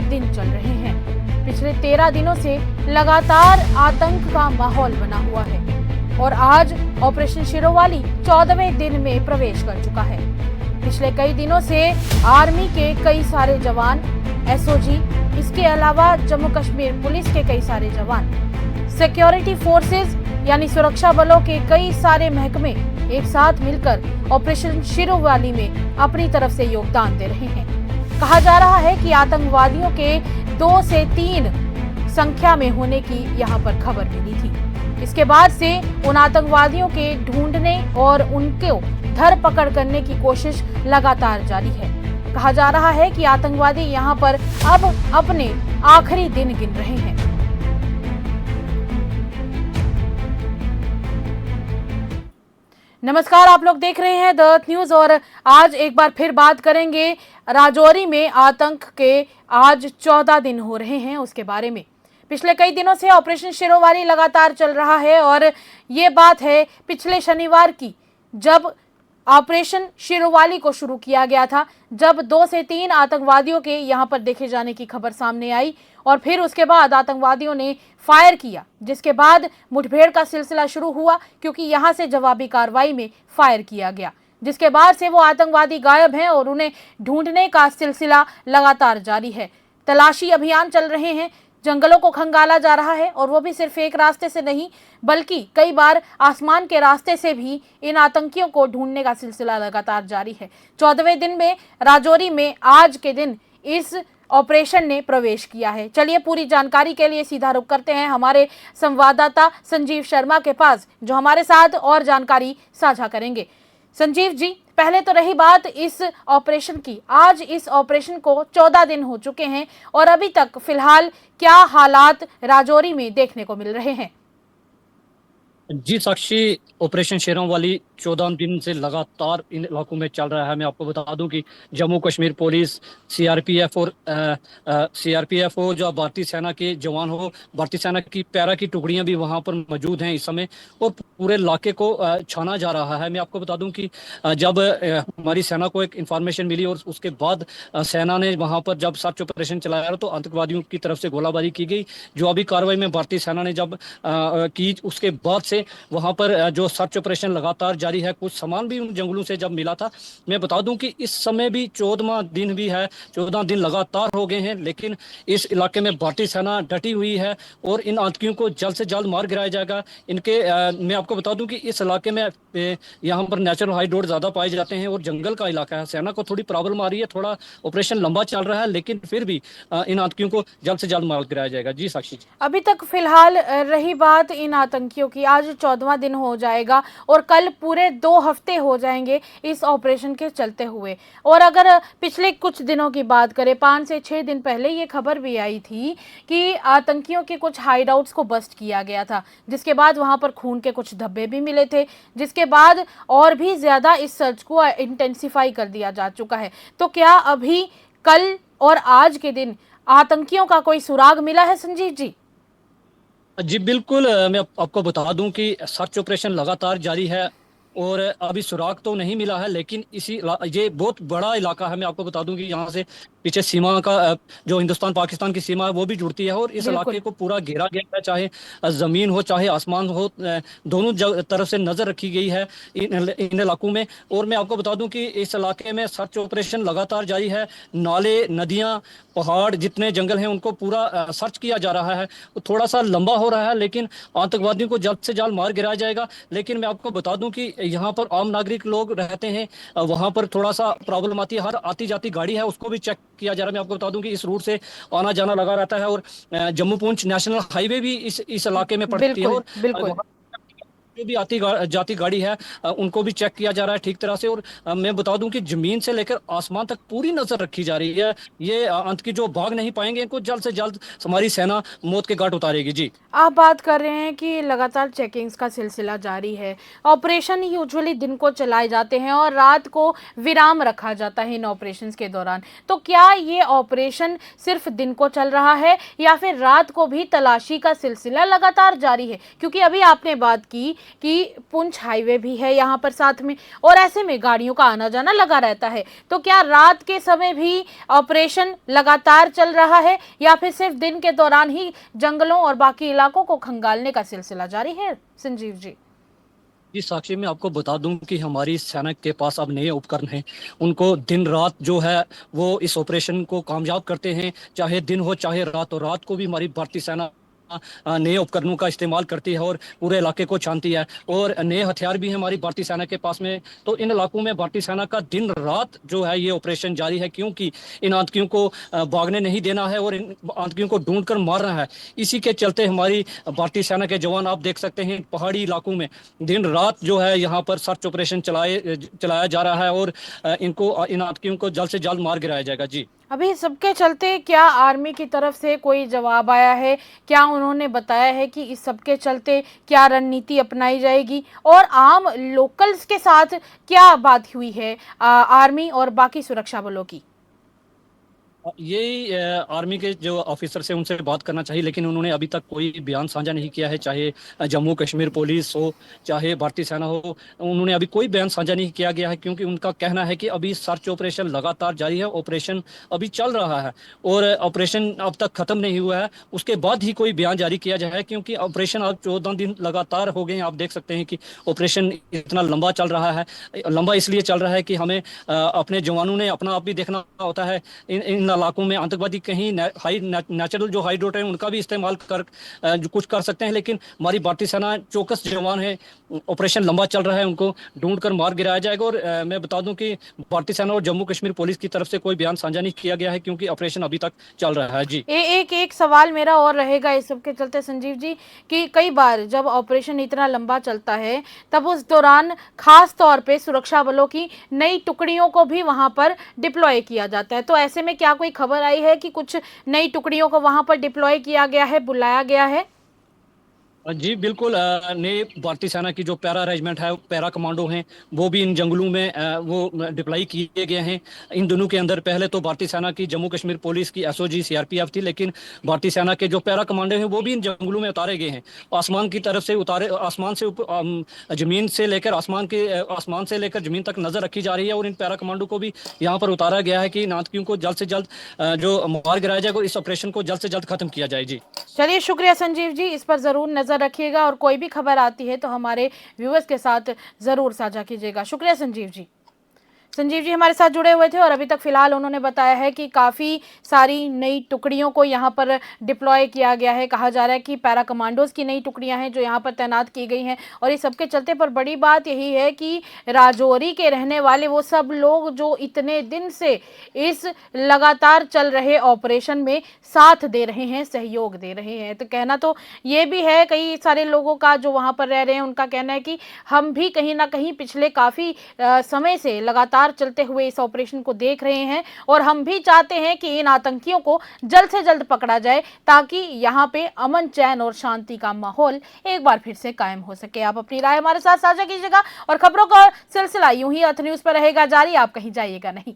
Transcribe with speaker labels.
Speaker 1: दिन चल रहे हैं। पिछले 13 दिनों से लगातार आतंक का माहौल बना हुआ है और आज ऑपरेशन शिरोवाली 14वें दिन में प्रवेश कर चुका है। पिछले कई दिनों से आर्मी के कई सारे जवान, एसओजी, इसके अलावा जम्मू कश्मीर पुलिस के कई सारे जवान, सिक्योरिटी फोर्सेस यानी सुरक्षा बलों के कई सारे महकमे एक साथ मिलकर ऑपरेशन शिरोवाली में अपनी तरफ से योगदान दे रहे हैं। कहा जा रहा है कि आतंकवादियों के 2 से 3 संख्या में होने की यहां पर खबर मिली थी। इसके बाद से उन आतंकवादियों के ढूंढने और उनको धर पकड़ करने की कोशिश लगातार जारी है। कहा जा रहा है कि आतंकवादी यहां पर अब अपने आखिरी दिन गिन रहे हैं। नमस्कार, आप लोग देख रहे हैं द अर्थ न्यूज और आज एक बार फिर बात करेंगे राजौरी में आतंक के आज 14 दिन हो रहे हैं उसके बारे में। पिछले कई दिनों से ऑपरेशन शिरोवाली लगातार चल रहा है और ये बात है पिछले शनिवार की, जब ऑपरेशन शिरोवाली को शुरू किया गया था, जब 2 से 3 आतंकवादियों के यहां पर देखे जाने की खबर सामने आई और फिर उसके बाद आतंकवादियों ने फायर किया, जिसके बाद मुठभेड़ का सिलसिला शुरू हुआ क्योंकि यहां से जवाबी कार्रवाई में फायर किया गया, जिसके बाद से वो आतंकवादी गायब हैं और उन्हें ढूंढने का सिलसिला लगातार जारी है। तलाशी अभियान चल रहे हैं, जंगलों को खंगाला जा रहा है और वो भी सिर्फ एक रास्ते से नहीं बल्कि कई बार आसमान के रास्ते से भी इन आतंकियों को ढूंढने का सिलसिला लगातार जारी है। 14वें दिन में राजौरी में आज के दिन इस ऑपरेशन ने प्रवेश किया है। चलिए पूरी जानकारी के लिए सीधा रुख करते हैं हमारे संवाददाता संजीव शर्मा के पास, जो हमारे साथ और जानकारी साझा करेंगे। संजीव जी, पहले तो रही बात इस ऑपरेशन की, आज इस ऑपरेशन को 14 दिन हो चुके हैं और अभी तक फिलहाल क्या हालात राजौरी में देखने को मिल रहे हैं?
Speaker 2: जी साक्षी, ऑपरेशन शिरोवाली 14 दिन से लगातार इन इलाकों में चल रहा है। मैं आपको बता दूं कि जम्मू कश्मीर पुलिस, सीआरपीएफ और जो भारतीय सेना के जवान हो, भारतीय सेना की पैरा की टुकड़ियां भी वहां पर मौजूद हैं इस समय और पूरे इलाके को छाना जा रहा है। मैं आपको बता दूं कि जब हमारी सेना को एक इंफॉर्मेशन मिली और उसके बाद सेना ने वहां पर जब सर्च ऑपरेशन चलाया तो आतंकवादियों की तरफ से गोलाबारी की गई। जो अभी कार्रवाई में भारतीय सेना ने जब की, उसके बाद से वहां पर जो सर्च ऑपरेशन लगातार जारी है। कुछ सामान भी उन जंगलों से जब मिला था। मैं बता दूं कि इस समय भी 14वां दिन भी है, 14 दिन लगातार हो गए हैं, लेकिन इस इलाके में भारतीय सेना डटी हुई है और इन आतंकियों को जल्द से जल्द मार गिराया जाएगा। इनके मैं आपको बता दूं कि इस इलाके में यहाँ पर नेचुरल हाइड्रोड ज्यादा पाए जाते हैं और जंगल का इलाका है। सेना को थोड़ी प्रॉब्लम आ रही है, थोड़ा ऑपरेशन लंबा चल रहा है, लेकिन फिर भी इन आतंकियों को जल्द से जल्द मार गिराया जाएगा। जी साक्षी,
Speaker 1: अभी तक फिलहाल रही बात इन आतंकियों की, आज 14वां दिन हो जाएगा और कल पूरे 2 हफ्ते हो जाएंगे इस ऑपरेशन के चलते हुए। और अगर पिछले कुछ दिनों की बात करें, 5 से 6 दिन पहले ये खबर भी आई थी कि आतंकियों के कुछ हाइडआउट्स को बस्ट किया गया था, जिसके बाद वहां पर खून के कुछ धब्बे भी मिले थे, जिसके बाद और भी ज्यादा इस सर्च को इंटेंसिफाई कर दिया जा चुका है। तो क्या अभी कल और आज के दिन आतंकियों का कोई सुराग मिला है संजीव जी?
Speaker 2: जी बिल्कुल, मैं आपको बता दूं कि सर्च ऑपरेशन लगातार जारी है और अभी सुराग तो नहीं मिला है, लेकिन ये बहुत बड़ा इलाका है। मैं आपको बता दूं कि यहाँ से पीछे सीमा का जो हिंदुस्तान पाकिस्तान की सीमा है वो भी जुड़ती है और इस इलाके को पूरा घेरा गया है, चाहे जमीन हो चाहे आसमान हो, दोनों तरफ से नजर रखी गई है इन इलाकों में। और मैं आपको बता दूं कि इस इलाके में सर्च ऑपरेशन लगातार जारी है। नाले, नदियां, पहाड़, जितने जंगल हैं उनको पूरा सर्च किया जा रहा है। थोड़ा सा लंबा हो रहा है, लेकिन आतंकवादियों को जल्द से जल्द मार गिराया जाएगा। लेकिन मैं आपको बता दूं कि यहाँ पर आम नागरिक लोग रहते हैं, वहां पर थोड़ा सा प्रॉब्लम आती है। हर आती जाती गाड़ी है उसको भी चेक किया जा रहा है। मैं आपको बता दूं कि इस रूट से आना जाना लगा रहता है और जम्मू पुंछ नेशनल हाईवे भी इस इलाके में पड़ती है और
Speaker 1: बिल्कुल।
Speaker 2: जो भी जाती गाड़ी है उनको भी चेक किया जा रहा है ठीक तरह से। और मैं बता दूं कि जमीन से लेकर आसमान तक पूरी नजर रखी जा रही है। ये आतंकी जो भाग नहीं पाएंगे, इनको जल्द से जल्द हमारी सेना मौत के घाट उतारेगी। जी,
Speaker 1: आप बात कर रहे हैं कि लगातार चेकिंग्स का सिलसिला जारी है। ऑपरेशन यूजुअली दिन को चलाए जाते हैं और रात को विराम रखा जाता है इन ऑपरेशंस के दौरान। तो क्या ये ऑपरेशन सिर्फ दिन को चल रहा है या फिर रात को भी तलाशी का सिलसिला लगातार जारी है? क्योंकि अभी आपने बात की कि पुंछ हाईवे भी है यहाँ पर साथ में, और ऐसे में गाड़ियों का आना जाना लगा रहता है। तो क्या रात के समय भी ऑपरेशन लगातार चल रहा है या फिर सिर्फ दिन के दौरान ही जंगलों और बाकी इलाकों को खंगालने का सिलसिला जारी है? संजीव जी।
Speaker 2: जी साक्षी, मैं आपको बता दूं कि हमारी सेना के पास अब नए उपकरण हैं। उनको दिन रात जो है वो इस ऑपरेशन को कामयाब करते हैं, चाहे दिन हो चाहे रात हो। रात को भी हमारी भारतीय सेना नए उपकरणों का इस्तेमाल करती है और पूरे इलाके को छानती है, और नए हथियार भी हैं हमारी भारतीय सेना के पास में। तो इन इलाकों में भारतीय सेना का दिन रात जो है ये ऑपरेशन जारी है, क्योंकि इन आतंकियों को भागने नहीं देना है और इन आतंकियों को ढूंढ कर मारना है। इसी के चलते हमारी भारतीय सेना के जवान, आप देख सकते हैं, पहाड़ी इलाकों में दिन रात जो है यहाँ पर सर्च ऑपरेशन चलाया जा रहा है, और इन आतंकियों को जल्द से जल्द मार गिराया जाएगा। जी।
Speaker 1: अभी सबके चलते क्या आर्मी की तरफ से कोई जवाब आया है? क्या उन्होंने बताया है कि इस सबके चलते क्या रणनीति अपनाई जाएगी, और आम लोकल्स के साथ क्या बात हुई है आर्मी और बाकी सुरक्षा बलों की?
Speaker 2: यही आर्मी के जो ऑफिसर से उनसे बात करना चाहिए, लेकिन उन्होंने अभी तक कोई बयान साझा नहीं किया है। चाहे जम्मू कश्मीर पुलिस हो, चाहे भारतीय सेना हो, उन्होंने अभी कोई बयान साझा नहीं किया गया है, क्योंकि उनका कहना है कि अभी सर्च ऑपरेशन लगातार जारी है, ऑपरेशन अभी चल रहा है और ऑपरेशन अब तक खत्म नहीं हुआ है। उसके बाद ही कोई बयान जारी किया जाए, क्योंकि ऑपरेशन अब 14 दिन लगातार हो गए हैं। आप देख सकते हैं कि ऑपरेशन इतना लंबा चल रहा है। लंबा इसलिए चल रहा है कि हमें अपने जवानों ने अपना आप भी देखना होता है। इन इलाकों में आतंकवादी कहीं नेचुरल जो हाइड्रोट है उनका भी इस्तेमाल कर जो कुछ कर सकते हैं, लेकिन हमारी भारतीय सेना चौकस जवान है। ऑपरेशन लंबा चल रहा है, उनको ढूंढ कर मार गिराया जाएगा। और मैं बता दूं कि भारतीय सेना और जम्मू कश्मीर पुलिस की तरफ से कोई बयान साझा नहीं किया गया है, क्योंकि ऑपरेशन अभी तक चल रहा है। जी।
Speaker 1: एक सवाल मेरा और रहेगा इस सब के चलते संजीव जी, कि कई बार जब ऑपरेशन इतना लंबा चलता है तब उस दौरान खास तौर पे सुरक्षा बलों की नई टुकड़ियों को भी वहां पर डिप्लॉय किया जाता है। तो ऐसे में क्या कोई खबर आई है कि कुछ नई टुकड़ियों को वहां पर डिप्लॉय किया गया है, बुलाया गया है?
Speaker 2: जी बिल्कुल। नए भारतीय सेना की जो पैरा रेजिमेंट है, पैरा कमांडो हैं, वो भी इन जंगलों में वो डिप्लाई किए गए हैं। इन दिनों के अंदर पहले तो भारतीय सेना की जम्मू कश्मीर पुलिस की एसओजी सीआरपीएफ थी, लेकिन भारतीय सेना के जो पैरा कमांडो हैं वो भी इन जंगलों में उतारे गए हैं। आसमान की तरफ से उतारे, आसमान से जमीन से लेकर आसमान से लेकर जमीन तक नजर रखी जा रही है, और इन पैरा कमांडो को भी यहाँ पर उतारा गया है कि इन आतंकियों को जल्द से जल्द जो मार गिराया जाएगा और इस ऑपरेशन को जल्द से जल्द खत्म किया जाए। जी।
Speaker 1: चलिए, शुक्रिया संजीव जी, इस पर जरूर नजर रखिएगा और कोई भी खबर आती है तो हमारे व्यूअर्स के साथ जरूर साझा कीजिएगा। शुक्रिया संजीव जी। संजीव जी हमारे साथ जुड़े हुए थे और अभी तक फिलहाल उन्होंने बताया है कि काफ़ी सारी नई टुकड़ियों को यहाँ पर डिप्लॉय किया गया है। कहा जा रहा है कि पैरा कमांडोज की नई टुकड़ियां हैं जो यहाँ पर तैनात की गई हैं, और इस सबके चलते पर बड़ी बात यही है कि राजौरी के रहने वाले वो सब लोग जो इतने दिन से इस लगातार चल रहे ऑपरेशन में साथ दे रहे हैं, सहयोग दे रहे हैं। तो कहना तो ये भी है कई सारे लोगों का जो वहाँ पर रह रहे हैं, उनका कहना है कि हम भी कहीं ना कहीं पिछले काफ़ी समय से लगातार चलते हुए इस ऑपरेशन को देख रहे हैं, और हम भी चाहते हैं कि इन आतंकियों को जल्द से जल्द पकड़ा जाए ताकि यहाँ पे अमन, चैन और शांति का माहौल एक बार फिर से कायम हो सके। आप अपनी राय हमारे साथ साझा कीजिएगा और खबरों का सिलसिला यूं ही अर्थ न्यूज पर रहेगा जारी। आप कहीं जाइएगा नहीं।